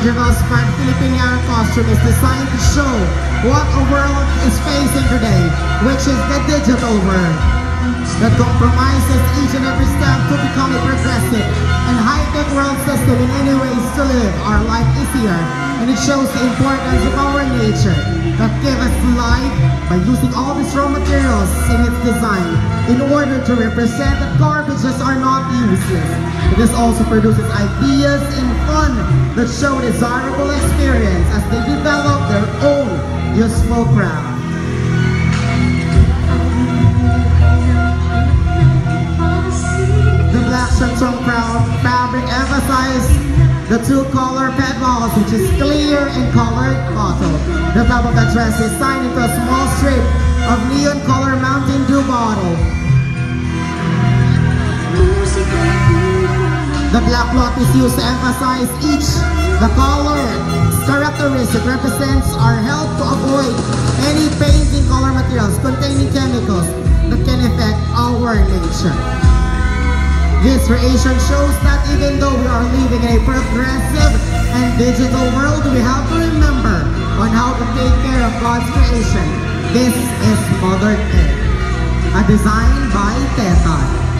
digital smart Filipiniana costume is designed to show what a world is facing today, which is the digital world that compromises each and every step to become a progressive and high-tech world system in any ways to live our life easier, and it shows the importance of our nature that give us life by using all these raw materials in its design in order to represent that garbages are not useless. This also produces ideas and fun that show desirable experience as they develop their own useful craft. The black Shantong Crown fabric emphasizes the two-color pedals, which is clear and colored cotton. The top of the dress is signed into a small strip of neon color Mountain Dew bottle. The black cloth is used to emphasize the color characteristic represents our help to avoid any painting color materials containing chemicals that can affect our nature. This creation shows that even though we are living in a progressive and digital world, we have to remember on how to take care of God's creation. This is Modern Egg, a design by Tetan.